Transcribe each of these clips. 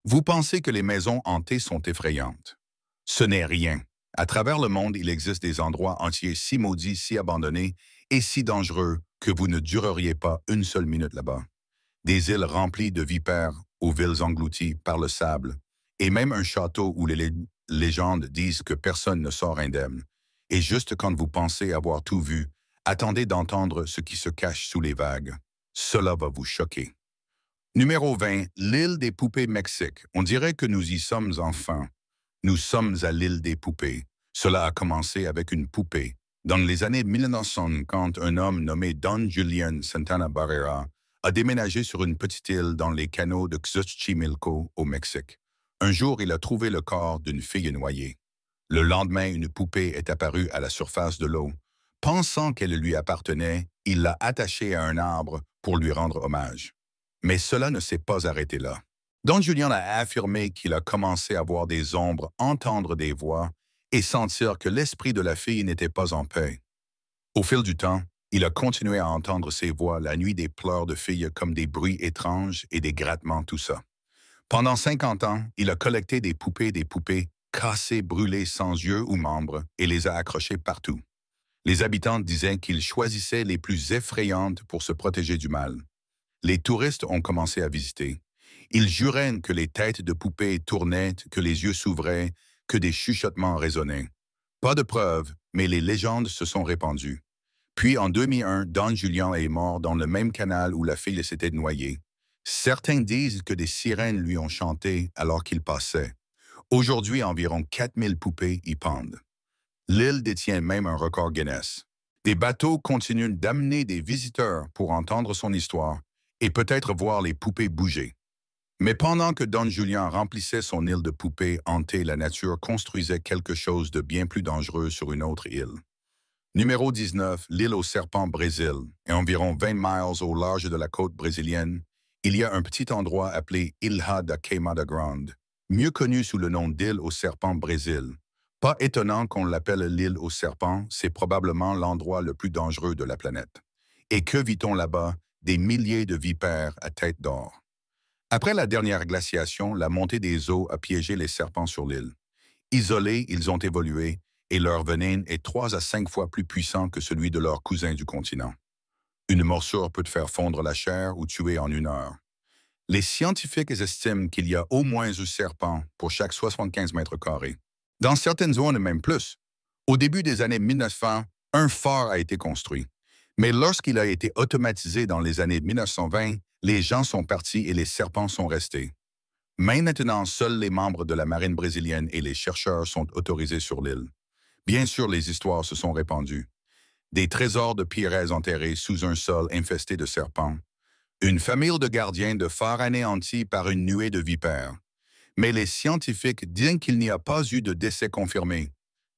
Vous pensez que les maisons hantées sont effrayantes. Ce n'est rien. À travers le monde, il existe des endroits entiers si maudits, si abandonnés et si dangereux que vous ne dureriez pas une seule minute là-bas. Des îles remplies de vipères aux villes englouties par le sable, et même un château où les légendes disent que personne ne sort indemne. Et juste quand vous pensez avoir tout vu, attendez d'entendre ce qui se cache sous les vagues. Cela va vous choquer. Numéro 20, l'île des poupées Mexique. On dirait que nous y sommes enfin. Nous sommes à l'île des poupées. Cela a commencé avec une poupée. Dans les années 1950, un homme nommé Don Julian Santana Barrera a déménagé sur une petite île dans les canaux de Xochimilco au Mexique. Un jour, il a trouvé le corps d'une fille noyée. Le lendemain, une poupée est apparue à la surface de l'eau. Pensant qu'elle lui appartenait, il l'a attachée à un arbre pour lui rendre hommage. Mais cela ne s'est pas arrêté là. Don Julian a affirmé qu'il a commencé à voir des ombres, entendre des voix et sentir que l'esprit de la fille n'était pas en paix. Au fil du temps, il a continué à entendre ces voix la nuit, des pleurs de filles comme des bruits étranges et des grattements, tout ça. Pendant 50 ans, il a collecté des poupées cassées, brûlées sans yeux ou membres et les a accrochées partout. Les habitants disaient qu'il choisissait les plus effrayantes pour se protéger du mal. Les touristes ont commencé à visiter. Ils juraient que les têtes de poupées tournaient, que les yeux s'ouvraient, que des chuchotements résonnaient. Pas de preuves, mais les légendes se sont répandues. Puis en 2001, Don Julian est mort dans le même canal où la fille s'était noyée. Certains disent que des sirènes lui ont chanté alors qu'il passait. Aujourd'hui, environ 4000 poupées y pendent. L'île détient même un record Guinness. Des bateaux continuent d'amener des visiteurs pour entendre son histoire et peut-être voir les poupées bouger. Mais pendant que Don Julian remplissait son île de poupées hantées, la nature construisait quelque chose de bien plus dangereux sur une autre île. Numéro 19, l'île aux serpents Brésil, et environ 20 miles au large de la côte brésilienne, il y a un petit endroit appelé Ilha da Queimada Grande, mieux connu sous le nom d'île aux serpents Brésil. Pas étonnant qu'on l'appelle l'île aux serpents, c'est probablement l'endroit le plus dangereux de la planète. Et que vit-on là-bas? Des milliers de vipères à tête d'or. Après la dernière glaciation, la montée des eaux a piégé les serpents sur l'île. Isolés, ils ont évolué et leur venin est 3 à 5 fois plus puissant que celui de leurs cousins du continent. Une morsure peut te faire fondre la chair ou tuer en 1 heure. Les scientifiques estiment qu'il y a au moins un serpent pour chaque 75 mètres carrés. Dans certaines zones, même plus. Au début des années 1900, un phare a été construit. Mais lorsqu'il a été automatisé dans les années 1920, les gens sont partis et les serpents sont restés. Maintenant, seuls les membres de la marine brésilienne et les chercheurs sont autorisés sur l'île. Bien sûr, les histoires se sont répandues. Des trésors de pierres enterrés sous un sol infesté de serpents. Une famille de gardiens de phares anéantis par une nuée de vipères. Mais les scientifiques disent qu'il n'y a pas eu de décès confirmé.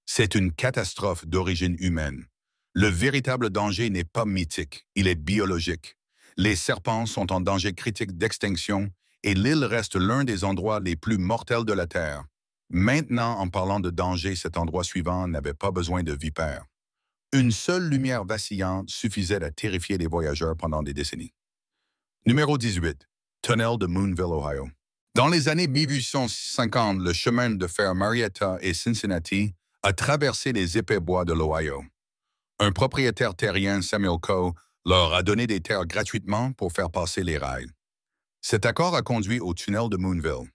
C'est une catastrophe d'origine humaine. Le véritable danger n'est pas mythique, il est biologique. Les serpents sont en danger critique d'extinction et l'île reste l'un des endroits les plus mortels de la Terre. Maintenant, en parlant de danger, cet endroit suivant n'avait pas besoin de vipères. Une seule lumière vacillante suffisait à terrifier les voyageurs pendant des décennies. Numéro 18. Tunnel de Moonville, Ohio. Dans les années 1850, le chemin de fer Marietta et Cincinnati a traversé les épais bois de l'Ohio. Un propriétaire terrien, Samuel Coe, leur a donné des terres gratuitement pour faire passer les rails. Cet accord a conduit au tunnel de Moonville.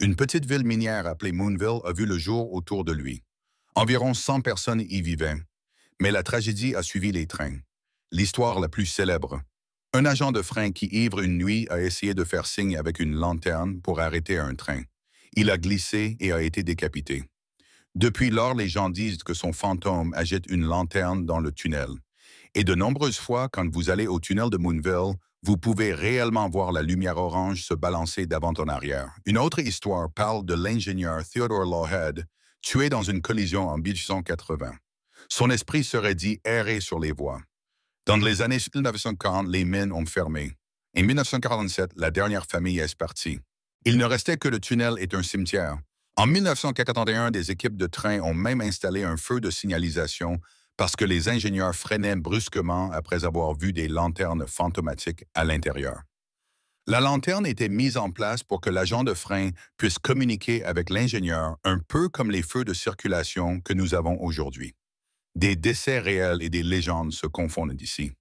Une petite ville minière appelée Moonville a vu le jour autour de lui. Environ 100 personnes y vivaient. Mais la tragédie a suivi les trains. L'histoire la plus célèbre. Un agent de frein qui, ivre une nuit, a essayé de faire signe avec une lanterne pour arrêter un train. Il a glissé et a été décapité. Depuis lors, les gens disent que son fantôme agite une lanterne dans le tunnel. Et de nombreuses fois, quand vous allez au tunnel de Moonville, vous pouvez réellement voir la lumière orange se balancer d'avant en arrière. Une autre histoire parle de l'ingénieur Theodore Lawhead, tué dans une collision en 1880. Son esprit serait dit errer sur les voies. Dans les années 1940, les mines ont fermé. En 1947, la dernière famille est partie. Il ne restait que le tunnel et un cimetière. En 1941, des équipes de train ont même installé un feu de signalisation parce que les ingénieurs freinaient brusquement après avoir vu des lanternes fantomatiques à l'intérieur. La lanterne était mise en place pour que l'agent de frein puisse communiquer avec l'ingénieur, un peu comme les feux de circulation que nous avons aujourd'hui. Des décès réels et des légendes se confondent ici.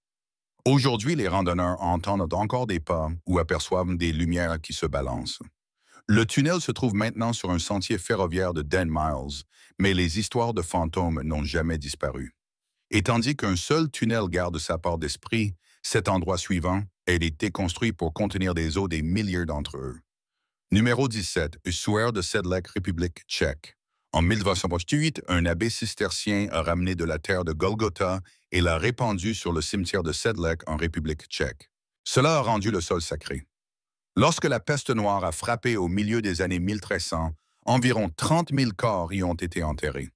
Aujourd'hui, les randonneurs entendent encore des pas ou aperçoivent des lumières qui se balancent. Le tunnel se trouve maintenant sur un sentier ferroviaire de 10 miles, mais les histoires de fantômes n'ont jamais disparu. Et tandis qu'un seul tunnel garde sa part d'esprit, cet endroit suivant a été construit pour contenir des eaux des milliers d'entre eux. Numéro 17, Ussuaire de Sedlec, République tchèque. En 1928, un abbé cistercien a ramené de la terre de Golgotha et l'a répandue sur le cimetière de Sedlec en République tchèque. Cela a rendu le sol sacré. Lorsque la peste noire a frappé au milieu des années 1300, environ 30 000 corps y ont été enterrés.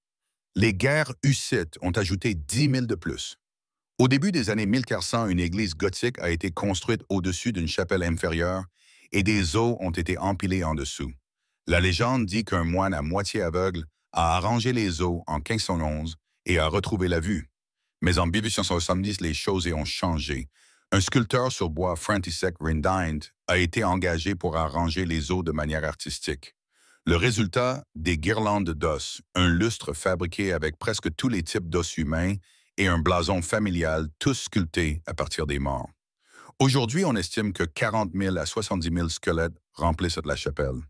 Les guerres hussites ont ajouté 10 000 de plus. Au début des années 1400, une église gothique a été construite au-dessus d'une chapelle inférieure et des eaux ont été empilées en dessous. La légende dit qu'un moine à moitié aveugle a arrangé les eaux en 1511 et a retrouvé la vue. Mais en 1870, les choses ont changé. Un sculpteur sur bois, František Rindind, a été engagé pour arranger les eaux de manière artistique. Le résultat, des guirlandes d'os, un lustre fabriqué avec presque tous les types d'os humains et un blason familial, tous sculptés à partir des morts. Aujourd'hui, on estime que 40 000 à 70 000 squelettes remplissent la chapelle.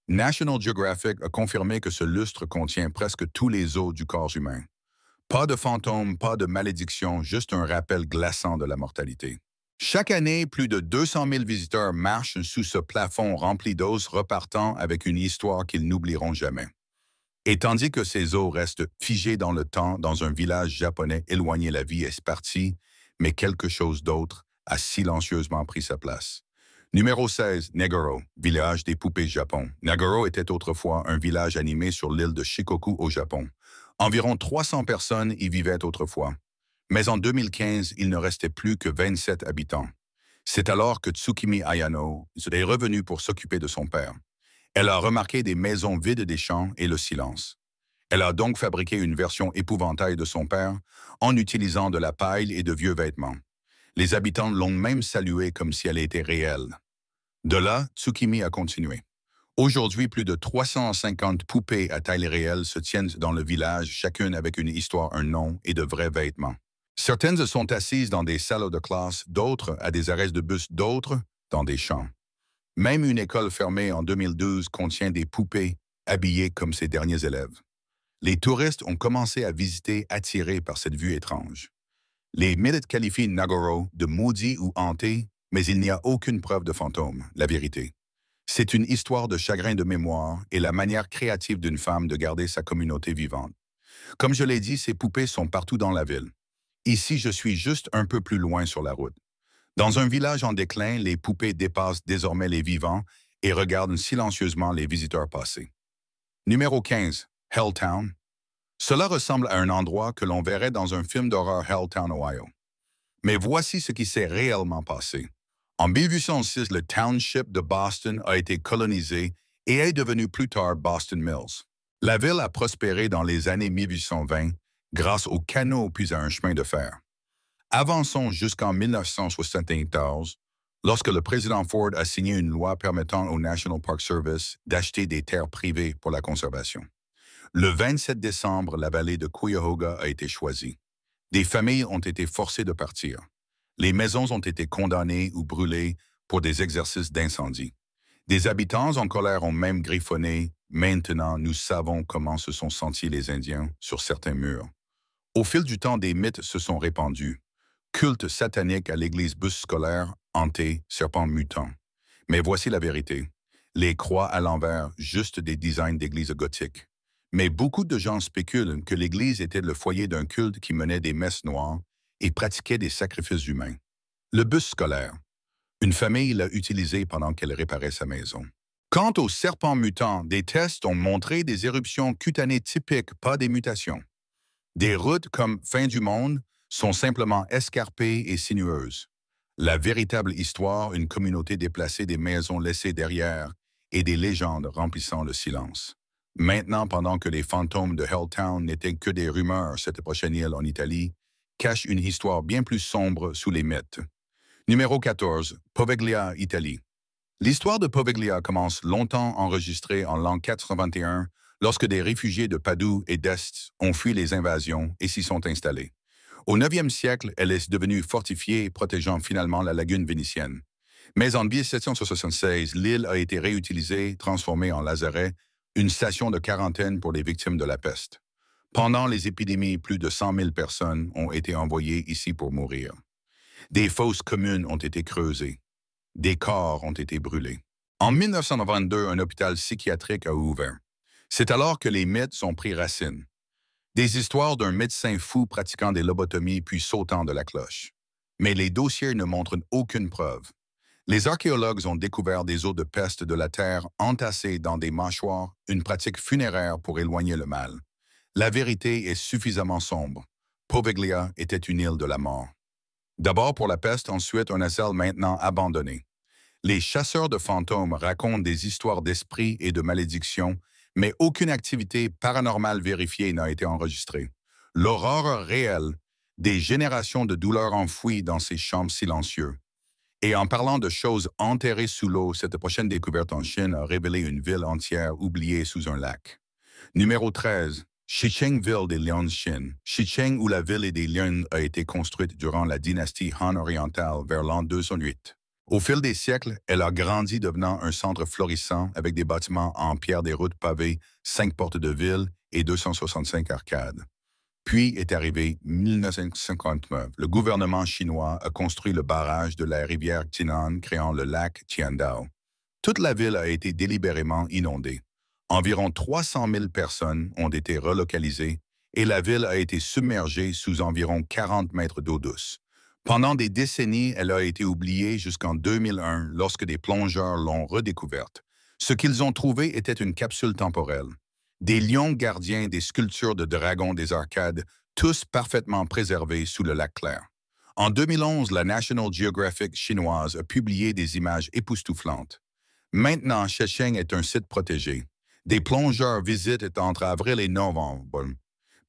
National Geographic a confirmé que ce lustre contient presque tous les os du corps humain. Pas de fantômes, pas de malédiction, juste un rappel glaçant de la mortalité. Chaque année, plus de 200 000 visiteurs marchent sous ce plafond rempli d'os repartant avec une histoire qu'ils n'oublieront jamais. Et tandis que ces os restent figés dans le temps dans un village japonais éloigné, la vie est partie, mais quelque chose d'autre a silencieusement pris sa place. Numéro 16, Nagoro, village des poupées Japon. Nagoro était autrefois un village animé sur l'île de Shikoku au Japon. Environ 300 personnes y vivaient autrefois. Mais en 2015, il ne restait plus que 27 habitants. C'est alors que Tsukimi Ayano est revenue pour s'occuper de son père. Elle a remarqué des maisons vides des champs et le silence. Elle a donc fabriqué une version épouvantail de son père en utilisant de la paille et de vieux vêtements. Les habitants l'ont même saluée comme si elle était réelle. De là, Tsukimi a continué. Aujourd'hui, plus de 350 poupées à taille réelle se tiennent dans le village, chacune avec une histoire, un nom et de vrais vêtements. Certaines sont assises dans des salles de classe, d'autres à des arrêts de bus, d'autres dans des champs. Même une école fermée en 2012 contient des poupées habillées comme ses derniers élèves. Les touristes ont commencé à visiter attirés par cette vue étrange. Les mythes qualifient Nagoro de maudit ou hanté, mais il n'y a aucune preuve de fantôme, la vérité. C'est une histoire de chagrin de mémoire et la manière créative d'une femme de garder sa communauté vivante. Comme je l'ai dit, ces poupées sont partout dans la ville. Ici, je suis juste un peu plus loin sur la route. Dans un village en déclin, les poupées dépassent désormais les vivants et regardent silencieusement les visiteurs passer. Numéro 15, Helltown. Cela ressemble à un endroit que l'on verrait dans un film d'horreur Helltown, Ohio. Mais voici ce qui s'est réellement passé. En 1806, le township de Boston a été colonisé et est devenu plus tard Boston Mills. La ville a prospéré dans les années 1820 grâce aux canaux puis à un chemin de fer. Avançons jusqu'en 1974, lorsque le président Ford a signé une loi permettant au National Park Service d'acheter des terres privées pour la conservation. Le 27 décembre, la vallée de Cuyahoga a été choisie. Des familles ont été forcées de partir. Les maisons ont été condamnées ou brûlées pour des exercices d'incendie. Des habitants en colère ont même griffonné « Maintenant, nous savons comment se sont sentis les Indiens » sur certains murs. Au fil du temps, des mythes se sont répandus. Culte satanique à l'église bus scolaire, hanté, serpent mutant. Mais voici la vérité. Les croix à l'envers, juste des designs d'églises gothiques. Mais beaucoup de gens spéculent que l'église était le foyer d'un culte qui menait des messes noires et pratiquait des sacrifices humains. Le bus scolaire. Une famille l'a utilisé pendant qu'elle réparait sa maison. Quant aux serpents mutants, des tests ont montré des éruptions cutanées typiques, pas des mutations. Des routes comme Fin du monde sont simplement escarpées et sinueuses. La véritable histoire, une communauté déplacée, des maisons laissées derrière et des légendes remplissant le silence. Maintenant, pendant que les fantômes de Helltown n'étaient que des rumeurs, cette prochaine île en Italie cache une histoire bien plus sombre sous les mythes. Numéro 14, Poveglia, Italie. L'histoire de Poveglia commence longtemps enregistrée en l'an 421, lorsque des réfugiés de Padoue et d'Est ont fui les invasions et s'y sont installés. Au 9e siècle, elle est devenue fortifiée, protégeant finalement la lagune vénitienne. Mais en 1776, l'île a été réutilisée, transformée en lazaret, une station de quarantaine pour les victimes de la peste. Pendant les épidémies, plus de 100 000 personnes ont été envoyées ici pour mourir. Des fosses communes ont été creusées. Des corps ont été brûlés. En 1922, un hôpital psychiatrique a ouvert. C'est alors que les mythes ont pris racine. Des histoires d'un médecin fou pratiquant des lobotomies puis sautant de la cloche. Mais les dossiers ne montrent aucune preuve. Les archéologues ont découvert des os de peste de la terre entassés dans des mâchoires, une pratique funéraire pour éloigner le mal. La vérité est suffisamment sombre. Poveglia était une île de la mort. D'abord pour la peste, ensuite un asile maintenant abandonné. Les chasseurs de fantômes racontent des histoires d'esprits et de malédictions, mais aucune activité paranormale vérifiée n'a été enregistrée. L'horreur réelle, des générations de douleurs enfouies dans ces chambres silencieux. Et en parlant de choses enterrées sous l'eau, cette prochaine découverte en Chine a révélé une ville entière oubliée sous un lac. Numéro 13. Shicheng-ville des Lions Chine. Shicheng, où la ville des Lions a été construite durant la dynastie Han orientale vers l'an 208. Au fil des siècles, elle a grandi devenant un centre florissant avec des bâtiments en pierre, des routes pavées, 5 portes de ville et 265 arcades. Puis est arrivé 1959. Le gouvernement chinois a construit le barrage de la rivière Tinan, créant le lac Tiandao. Toute la ville a été délibérément inondée. Environ 300 000 personnes ont été relocalisées et la ville a été submergée sous environ 40 mètres d'eau douce. Pendant des décennies, elle a été oubliée jusqu'en 2001 lorsque des plongeurs l'ont redécouverte. Ce qu'ils ont trouvé était une capsule temporelle. Des lions gardiens, des sculptures de dragons des arcades, tous parfaitement préservés sous le lac clair. En 2011, la National Geographic chinoise a publié des images époustouflantes. Maintenant, Shesheng est un site protégé. Des plongeurs visitent entre avril et novembre.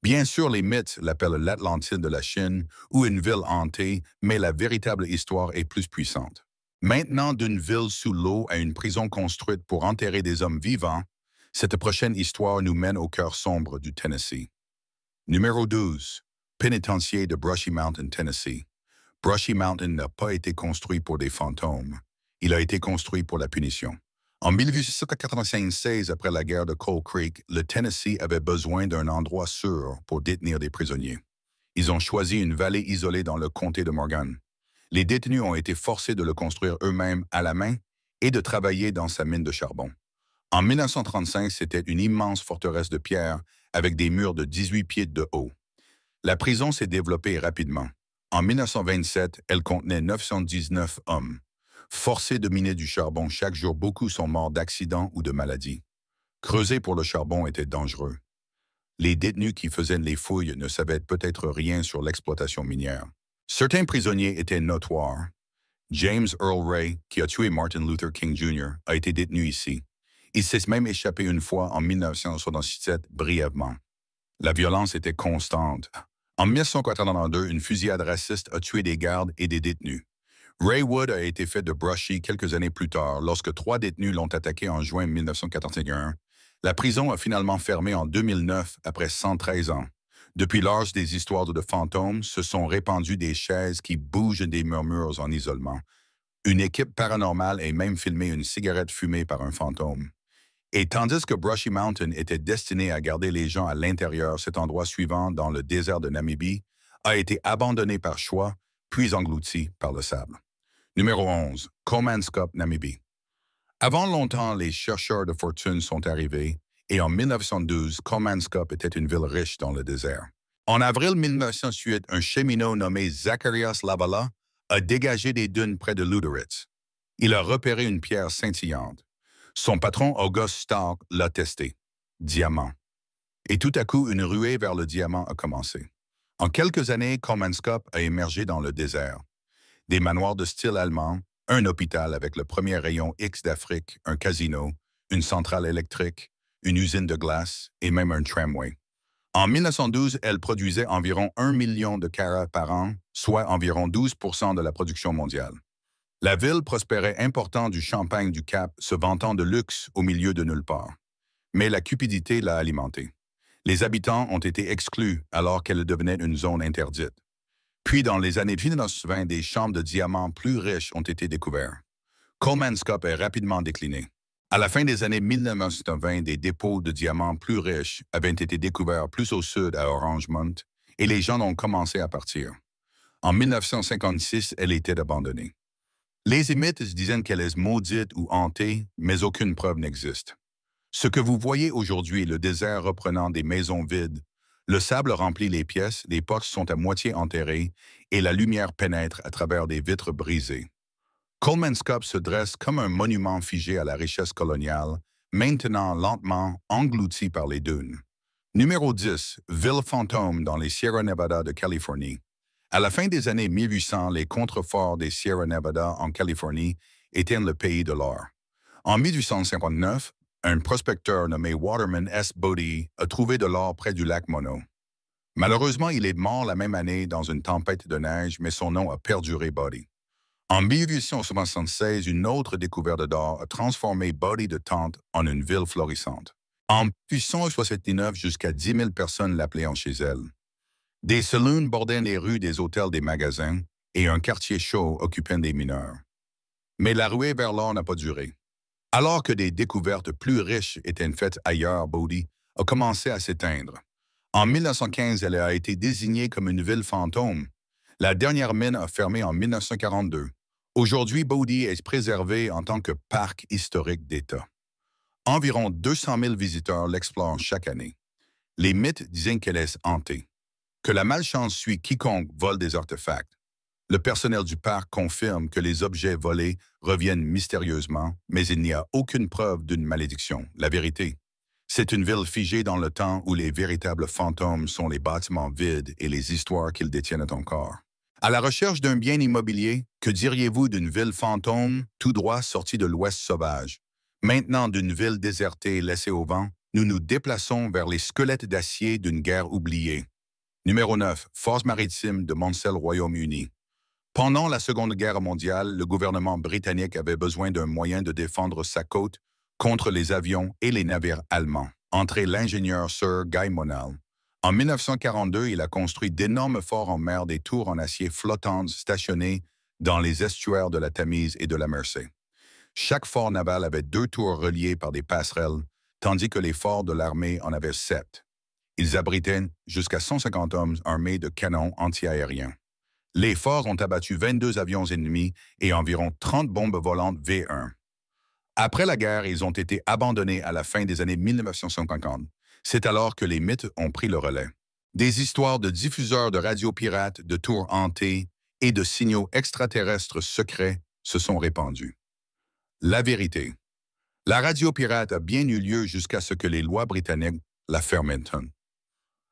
Bien sûr, les mythes l'appellent l'Atlantide de la Chine ou une ville hantée, mais la véritable histoire est plus puissante. Maintenant, d'une ville sous l'eau à une prison construite pour enterrer des hommes vivants, cette prochaine histoire nous mène au cœur sombre du Tennessee. Numéro 12. Pénitencier de Brushy Mountain, Tennessee. Brushy Mountain n'a pas été construit pour des fantômes. Il a été construit pour la punition. En 1896, après la guerre de Coal Creek, le Tennessee avait besoin d'un endroit sûr pour détenir des prisonniers. Ils ont choisi une vallée isolée dans le comté de Morgan. Les détenus ont été forcés de le construire eux-mêmes à la main et de travailler dans sa mine de charbon. En 1935, c'était une immense forteresse de pierre avec des murs de 18 pieds de haut. La prison s'est développée rapidement. En 1927, elle contenait 919 hommes. Forcés de miner du charbon chaque jour, beaucoup sont morts d'accidents ou de maladies. Creuser pour le charbon était dangereux. Les détenus qui faisaient les fouilles ne savaient peut-être rien sur l'exploitation minière. Certains prisonniers étaient notoires. James Earl Ray, qui a tué Martin Luther King Jr., a été détenu ici. Il s'est même échappé une fois en 1977, brièvement. La violence était constante. En 1982, une fusillade raciste a tué des gardes et des détenus. Ray Wood a été fait de Brushy quelques années plus tard, lorsque 3 détenus l'ont attaqué en juin 1941. La prison a finalement fermé en 2009, après 113 ans. Depuis lors, des histoires de fantômes se sont répandues des chaises qui bougent des murmures en isolement. Une équipe paranormale a même filmé une cigarette fumée par un fantôme. Et tandis que Brushy Mountain était destiné à garder les gens à l'intérieur, cet endroit suivant dans le désert de Namibie a été abandonné par choix, puis englouti par le sable. Numéro 11. Comanskop, Namibie. Avant longtemps, les chercheurs de fortune sont arrivés et en 1912, Comanskop était une ville riche dans le désert. En avril 1908, un cheminot nommé Zacharias Lavala a dégagé des dunes près de Luderitz. Il a repéré une pierre scintillante. Son patron, August Stark, l'a testé. Diamant. Et tout à coup, une ruée vers le diamant a commencé. En quelques années, Comanskop a émergé dans le désert. Des manoirs de style allemand, un hôpital avec le premier rayon X d'Afrique, un casino, une centrale électrique, une usine de glace et même un tramway. En 1912, elle produisait environ 1 million de carats par an, soit environ 12% de la production mondiale. La ville prospérait important du champagne du Cap, se vantant de luxe au milieu de nulle part. Mais la cupidité l'a alimentée. Les habitants ont été exclus alors qu'elle devenait une zone interdite. Puis, dans les années 1920, des chambres de diamants plus riches ont été découvertes. Coleman's Cup est rapidement décliné. À la fin des années 1920, des dépôts de diamants plus riches avaient été découverts plus au sud à Orangemont et les gens ont commencé à partir. En 1956, elle était abandonnée. Les émites disaient qu'elle est maudite ou hantée, mais aucune preuve n'existe. Ce que vous voyez aujourd'hui est le désert reprenant des maisons vides. Le sable remplit les pièces, les portes sont à moitié enterrées et la lumière pénètre à travers des vitres brisées. Coleman's Cup se dresse comme un monument figé à la richesse coloniale, maintenant lentement englouti par les dunes. Numéro 10, Ville fantôme dans les Sierra Nevada de Californie. À la fin des années 1800, les contreforts des Sierra Nevada en Californie étaient le pays de l'or. En 1859, un prospecteur nommé Waterman S. Bodie a trouvé de l'or près du lac Mono. Malheureusement, il est mort la même année dans une tempête de neige, mais son nom a perduré Bodie. En 1876, une autre découverte d'or a transformé Bodie de Tente en une ville florissante. En 1879, jusqu'à 10 000 personnes l'appelaient chez elle. Des saloons bordaient les rues des hôtels des magasins et un quartier chaud occupait des mineurs. Mais la ruée vers l'or n'a pas duré. Alors que des découvertes plus riches étaient faites ailleurs, Bodie a commencé à s'éteindre. En 1915, elle a été désignée comme une ville fantôme. La dernière mine a fermé en 1942. Aujourd'hui, Bodie est préservée en tant que parc historique d'État. Environ 200 000 visiteurs l'explorent chaque année. Les mythes disent qu'elle est hantée, que la malchance suit quiconque vole des artefacts. Le personnel du parc confirme que les objets volés reviennent mystérieusement, mais il n'y a aucune preuve d'une malédiction. La vérité, c'est une ville figée dans le temps où les véritables fantômes sont les bâtiments vides et les histoires qu'ils détiennent encore. À la recherche d'un bien immobilier, que diriez-vous d'une ville fantôme tout droit sortie de l'Ouest sauvage? Maintenant, d'une ville désertée laissée au vent, nous nous déplaçons vers les squelettes d'acier d'une guerre oubliée. Numéro 9. Force maritime de Montcel, Royaume-Uni. Pendant la Seconde Guerre mondiale, le gouvernement britannique avait besoin d'un moyen de défendre sa côte contre les avions et les navires allemands. Entré l'ingénieur Sir Guy Monell. En 1942, il a construit d'énormes forts en mer, des tours en acier flottantes stationnées dans les estuaires de la Tamise et de la Mersey. Chaque fort naval avait 2 tours reliées par des passerelles, tandis que les forts de l'armée en avaient 7. Ils abritaient jusqu'à 150 hommes armés de canons antiaériens. Les forts ont abattu 22 avions ennemis et environ 30 bombes volantes V1. Après la guerre, ils ont été abandonnés à la fin des années 1950. C'est alors que les mythes ont pris le relais. Des histoires de diffuseurs de radios pirates, de tours hantées et de signaux extraterrestres secrets se sont répandus. La vérité. La radio pirate a bien eu lieu jusqu'à ce que les lois britanniques la fermentent.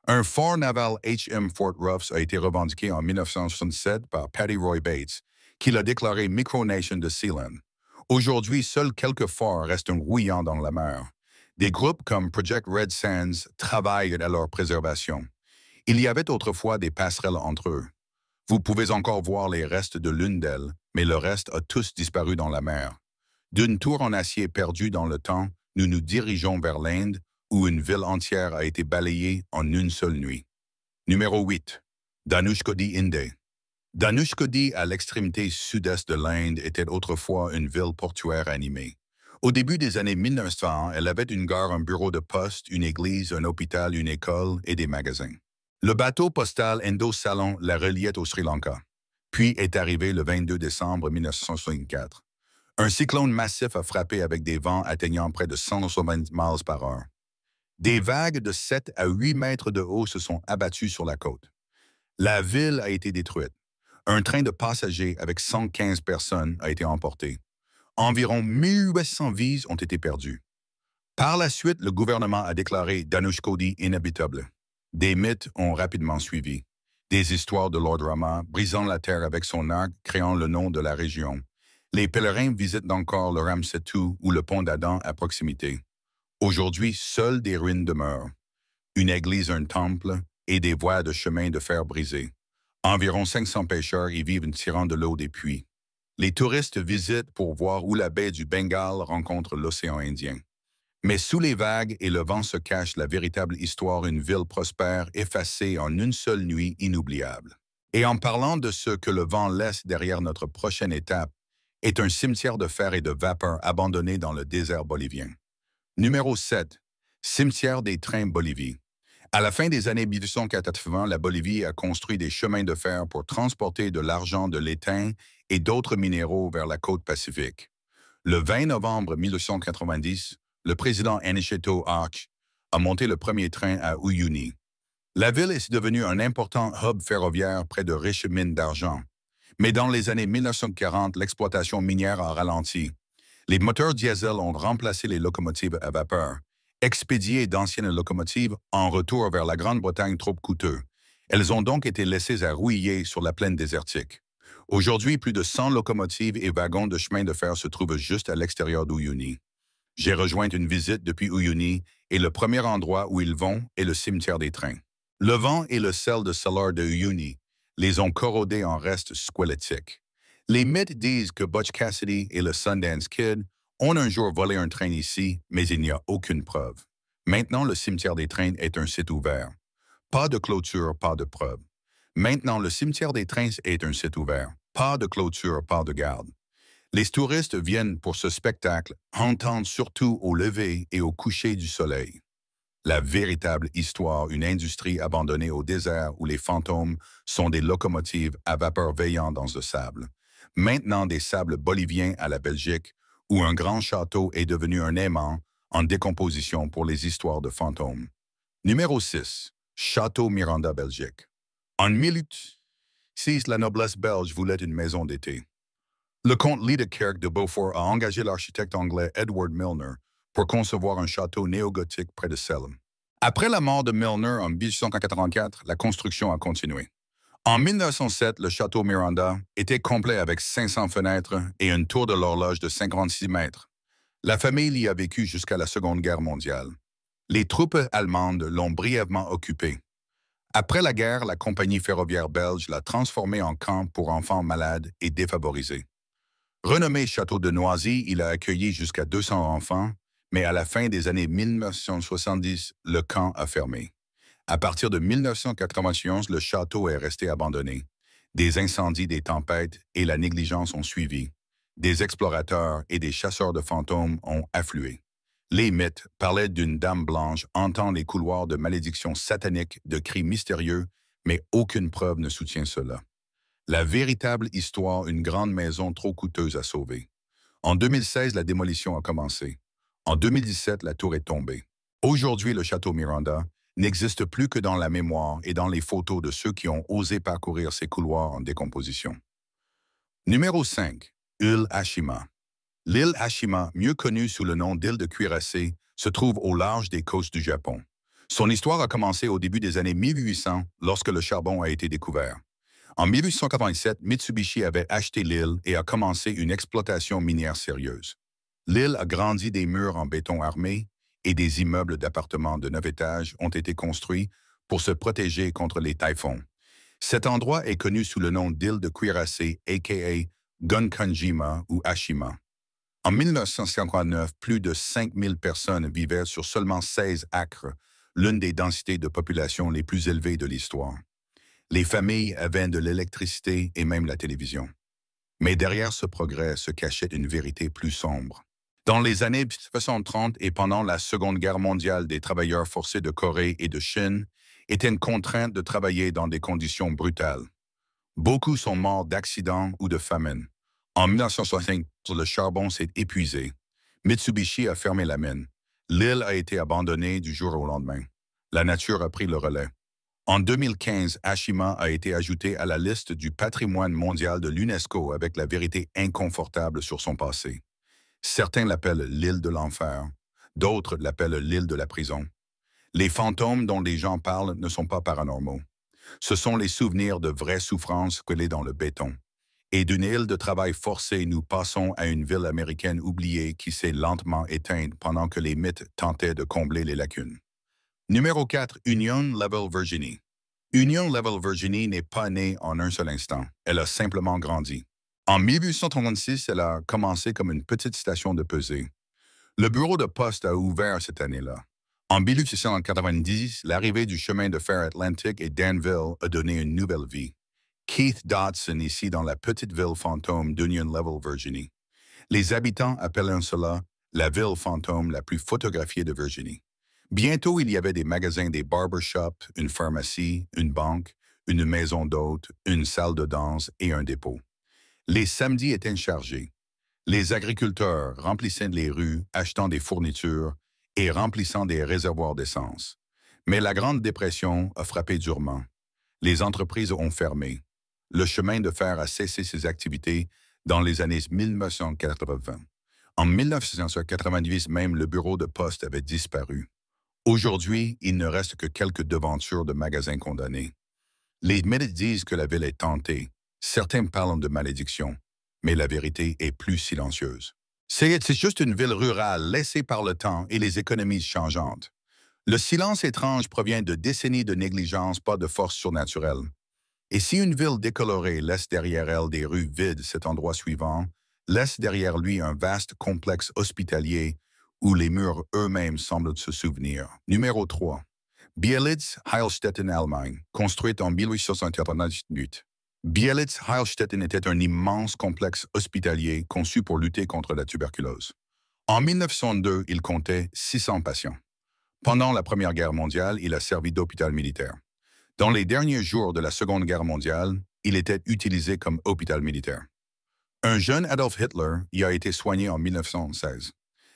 Un fort naval HM Fort Ruffs a été revendiqué en 1967 par Patty Roy Bates, qui l'a déclaré Micronation de Sealand. Aujourd'hui, seuls quelques forts restent grouillants dans la mer. Des groupes comme Project Red Sands travaillent à leur préservation. Il y avait autrefois des passerelles entre eux. Vous pouvez encore voir les restes de l'une d'elles, mais le reste a tous disparu dans la mer. D'une tour en acier perdue dans le temps, nous nous dirigeons vers l'Inde, où une ville entière a été balayée en une seule nuit. Numéro 8. Dhanushkodi Inde. Dhanushkodi, à l'extrémité sud-est de l'Inde, était autrefois une ville portuaire animée. Au début des années 1900, elle avait une gare, un bureau de poste, une église, un hôpital, une école et des magasins. Le bateau postal Indo-Salon la reliait au Sri Lanka, puis est arrivé le 22 décembre 1964. Un cyclone massif a frappé avec des vents atteignant près de 120 miles par heure. Des vagues de 7 à 8 mètres de haut se sont abattues sur la côte. La ville a été détruite. Un train de passagers avec 115 personnes a été emporté. Environ 1800 vies ont été perdues. Par la suite, le gouvernement a déclaré Dhanushkodi inhabitable. Des mythes ont rapidement suivi. Des histoires de Lord Rama brisant la terre avec son arc, créant le nom de la région. Les pèlerins visitent encore le Ram Setu ou le pont d'Adam à proximité. Aujourd'hui, seules des ruines demeurent. Une église, un temple et des voies de chemin de fer brisées. Environ 500 pêcheurs y vivent tirant de l'eau des puits. Les touristes visitent pour voir où la baie du Bengale rencontre l'océan Indien. Mais sous les vagues et le vent se cache la véritable histoire d'une ville prospère effacée en une seule nuit inoubliable. Et en parlant de ce que le vent laisse derrière notre prochaine étape, est un cimetière de fer et de vapeur abandonné dans le désert bolivien. Numéro 7. Cimetière des trains Bolivie. À la fin des années 1880, la Bolivie a construit des chemins de fer pour transporter de l'argent, de l'étain et d'autres minéraux vers la côte pacifique. Le 20 novembre 1890, le président Aniceto Arch a monté le premier train à Uyuni. La ville est devenue un important hub ferroviaire près de riches mines d'argent. Mais dans les années 1940, l'exploitation minière a ralenti. Les moteurs diesel ont remplacé les locomotives à vapeur. Expédier d'anciennes locomotives en retour vers la Grande-Bretagne trop coûteux. Elles ont donc été laissées à rouiller sur la plaine désertique. Aujourd'hui, plus de 100 locomotives et wagons de chemin de fer se trouvent juste à l'extérieur d'Uyuni. J'ai rejoint une visite depuis Uyuni et le premier endroit où ils vont est le cimetière des trains. Le vent et le sel de Salar de Uyuni les ont corrodés en restes squelettiques. Les mythes disent que Butch Cassidy et le Sundance Kid ont un jour volé un train ici, mais il n'y a aucune preuve. Maintenant, le cimetière des trains est un site ouvert. Pas de clôture, pas de preuve. Maintenant, le cimetière des trains est un site ouvert. Pas de clôture, pas de garde. Les touristes viennent pour ce spectacle, entendent surtout au lever et au coucher du soleil. La véritable histoire, une industrie abandonnée au désert où les fantômes sont des locomotives à vapeur veillant dans le sable. Maintenant des sables boliviens à la Belgique, où un grand château est devenu un aimant en décomposition pour les histoires de fantômes. Numéro 6. Château Miranda, Belgique. En 1806, la noblesse belge voulait une maison d'été. Le comte Liedekerk de Beaufort a engagé l'architecte anglais Edward Milner pour concevoir un château néo-gothique près de Salem. Après la mort de Milner en 1884, la construction a continué. En 1907, le château Miranda était complet avec 500 fenêtres et une tour de l'horloge de 56 mètres. La famille y a vécu jusqu'à la Seconde Guerre mondiale. Les troupes allemandes l'ont brièvement occupé. Après la guerre, la compagnie ferroviaire belge l'a transformé en camp pour enfants malades et défavorisés. Renommé Château de Noisy, il a accueilli jusqu'à 200 enfants, mais à la fin des années 1970, le camp a fermé. À partir de 1991, le château est resté abandonné. Des incendies, des tempêtes et la négligence ont suivi. Des explorateurs et des chasseurs de fantômes ont afflué. Les mythes parlaient d'une dame blanche hantant les couloirs de malédictions sataniques, de cris mystérieux, mais aucune preuve ne soutient cela. La véritable histoire, une grande maison trop coûteuse à sauver. En 2016, la démolition a commencé. En 2017, la tour est tombée. Aujourd'hui, le château Miranda n'existe plus que dans la mémoire et dans les photos de ceux qui ont osé parcourir ces couloirs en décomposition. Numéro 5. Île Ashima. L'île Ashima, mieux connue sous le nom d'île de Cuirassé, se trouve au large des côtes du Japon. Son histoire a commencé au début des années 1800 lorsque le charbon a été découvert. En 1887, Mitsubishi avait acheté l'île et a commencé une exploitation minière sérieuse. L'île a grandi des murs en béton armé et des immeubles d'appartements de 9 étages ont été construits pour se protéger contre les taifons. Cet endroit est connu sous le nom d'île de Cuirassé, a.k.a. Gunkanjima ou Ashima. En 1959, plus de 5000 personnes vivaient sur seulement 16 acres, l'une des densités de population les plus élevées de l'histoire. Les familles avaient de l'électricité et même la télévision. Mais derrière ce progrès se cachait une vérité plus sombre. Dans les années 1930 et pendant la Seconde Guerre mondiale, des travailleurs forcés de Corée et de Chine étaient contraints de travailler dans des conditions brutales. Beaucoup sont morts d'accidents ou de famine. En 1965, le charbon s'est épuisé. Mitsubishi a fermé la mine. L'île a été abandonnée du jour au lendemain. La nature a pris le relais. En 2015, Ashima a été ajouté à la liste du patrimoine mondial de l'UNESCO avec la vérité inconfortable sur son passé. Certains l'appellent l'île de l'enfer, d'autres l'appellent l'île de la prison. Les fantômes dont les gens parlent ne sont pas paranormaux. Ce sont les souvenirs de vraies souffrances collées dans le béton. Et d'une île de travail forcé, nous passons à une ville américaine oubliée qui s'est lentement éteinte pendant que les mythes tentaient de combler les lacunes. Numéro 4. Union Level Virginie. Union Level Virginie n'est pas née en un seul instant. Elle a simplement grandi. En 1836, elle a commencé comme une petite station de pesée. Le bureau de poste a ouvert cette année-là. En 1890, l'arrivée du chemin de fer Atlantic et Danville a donné une nouvelle vie. Keith Dodson, ici dans la petite ville fantôme d'Union Level, Virginie. Les habitants appelaient cela la ville fantôme la plus photographiée de Virginie. Bientôt, il y avait des magasins, des barbershops, une pharmacie, une banque, une maison d'hôtes, une salle de danse et un dépôt. Les samedis étaient chargés. Les agriculteurs remplissaient les rues, achetant des fournitures et remplissant des réservoirs d'essence. Mais la Grande Dépression a frappé durement. Les entreprises ont fermé. Le chemin de fer a cessé ses activités dans les années 1980. En 1990 même, le bureau de poste avait disparu. Aujourd'hui, il ne reste que quelques devantures de magasins condamnés. Les médias disent que la ville est tentée. Certains parlent de malédiction, mais la vérité est plus silencieuse. C'est juste une ville rurale laissée par le temps et les économies changeantes. Le silence étrange provient de décennies de négligence, pas de force surnaturelle. Et si une ville décolorée laisse derrière elle des rues vides, cet endroit suivant laisse derrière lui un vaste complexe hospitalier où les murs eux-mêmes semblent se souvenir. Numéro 3. Bielitz Heilstätten, Allemagne, construite en 1898. Bielitz Heilstätten était un immense complexe hospitalier conçu pour lutter contre la tuberculose. En 1902, il comptait 600 patients. Pendant la Première Guerre mondiale, il a servi d'hôpital militaire. Dans les derniers jours de la Seconde Guerre mondiale, il était utilisé comme hôpital militaire. Un jeune Adolf Hitler y a été soigné en 1916.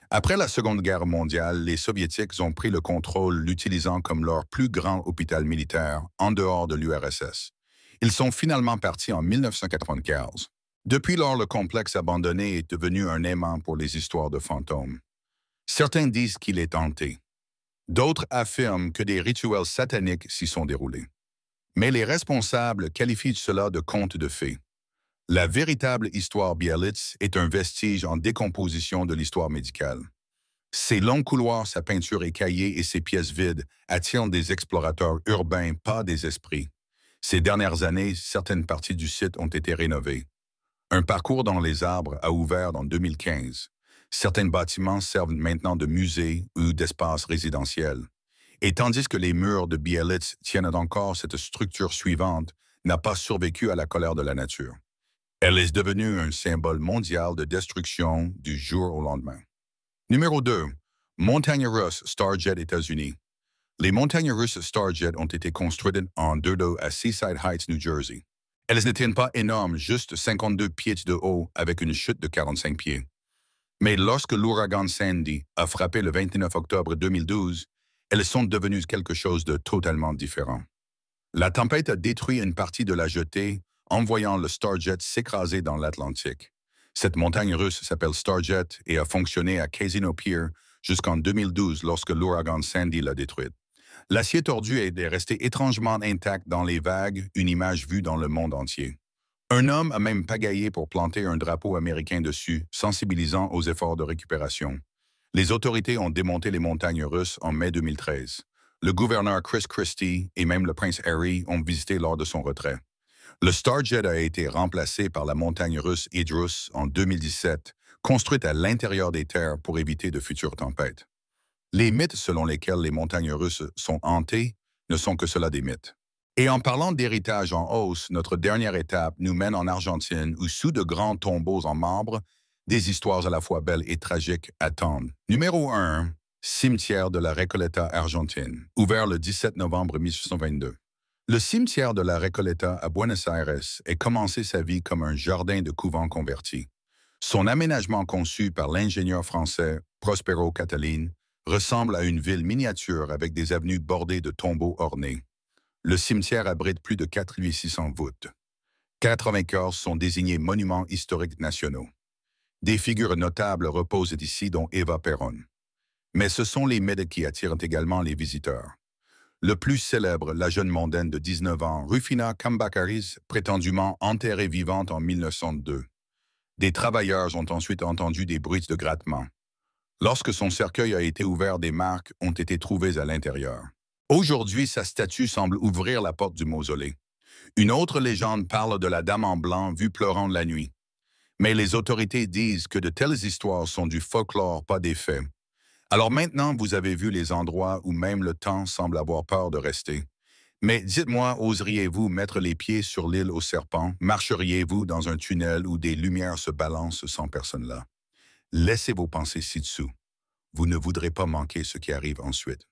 Après la Seconde Guerre mondiale, les Soviétiques ont pris le contrôle, l'utilisant comme leur plus grand hôpital militaire en dehors de l'URSS. Ils sont finalement partis en 1995. Depuis lors, le complexe abandonné est devenu un aimant pour les histoires de fantômes. Certains disent qu'il est hanté. D'autres affirment que des rituels sataniques s'y sont déroulés. Mais les responsables qualifient cela de conte de fées. La véritable histoire Bielitz est un vestige en décomposition de l'histoire médicale. Ses longs couloirs, sa peinture écaillée et ses pièces vides attirent des explorateurs urbains, pas des esprits. Ces dernières années, certaines parties du site ont été rénovées. Un parcours dans les arbres a ouvert en 2015. Certains bâtiments servent maintenant de musée ou d'espace résidentiel. Et tandis que les murs de Bielitz tiennent encore cette structure suivante, n'a pas survécu à la colère de la nature. Elle est devenue un symbole mondial de destruction du jour au lendemain. Numéro 2. Montagne russe Starjet, États-Unis. Les montagnes russes Starjet ont été construites en deux dos à Seaside Heights, New Jersey. Elles n'étaient pas énormes, juste 52 pieds de haut avec une chute de 45 pieds. Mais lorsque l'ouragan Sandy a frappé le 29 octobre 2012, elles sont devenues quelque chose de totalement différent. La tempête a détruit une partie de la jetée, envoyant le Starjet s'écraser dans l'Atlantique. Cette montagne russe s'appelle Starjet et a fonctionné à Casino Pier jusqu'en 2012 lorsque l'ouragan Sandy l'a détruite. L'acier tordu est resté étrangement intact dans les vagues, une image vue dans le monde entier. Un homme a même pagaillé pour planter un drapeau américain dessus, sensibilisant aux efforts de récupération. Les autorités ont démonté les montagnes russes en mai 2013. Le gouverneur Chris Christie et même le prince Harry ont visité lors de son retrait. Le Starjet a été remplacé par la montagne russe Idrus en 2017, construite à l'intérieur des terres pour éviter de futures tempêtes. Les mythes selon lesquels les montagnes russes sont hantées ne sont que cela des mythes. Et en parlant d'héritage en hausse, notre dernière étape nous mène en Argentine où, sous de grands tombeaux en marbre, des histoires à la fois belles et tragiques attendent. Numéro 1. Cimetière de la Recoleta, Argentine, ouvert le 17 novembre 1822. Le cimetière de la Recoleta à Buenos Aires a commencé sa vie comme un jardin de couvent converti. Son aménagement conçu par l'ingénieur français Prospero Catalin ressemble à une ville miniature avec des avenues bordées de tombeaux ornés. Le cimetière abrite plus de 4600 voûtes. 94 sont désignés monuments historiques nationaux. Des figures notables reposent ici, dont Eva Perón. Mais ce sont les mythes qui attirent également les visiteurs. Le plus célèbre, la jeune mondaine de 19 ans, Rufina Cambacaris, prétendument enterrée vivante en 1902. Des travailleurs ont ensuite entendu des bruits de grattement. Lorsque son cercueil a été ouvert, des marques ont été trouvées à l'intérieur. Aujourd'hui, sa statue semble ouvrir la porte du mausolée. Une autre légende parle de la dame en blanc vue pleurant la nuit. Mais les autorités disent que de telles histoires sont du folklore, pas des faits. Alors maintenant, vous avez vu les endroits où même le temps semble avoir peur de rester. Mais dites-moi, oseriez-vous mettre les pieds sur l'île aux serpents? Marcheriez-vous dans un tunnel où des lumières se balancent sans personne là? Laissez vos pensées ci-dessous. Vous ne voudrez pas manquer ce qui arrive ensuite.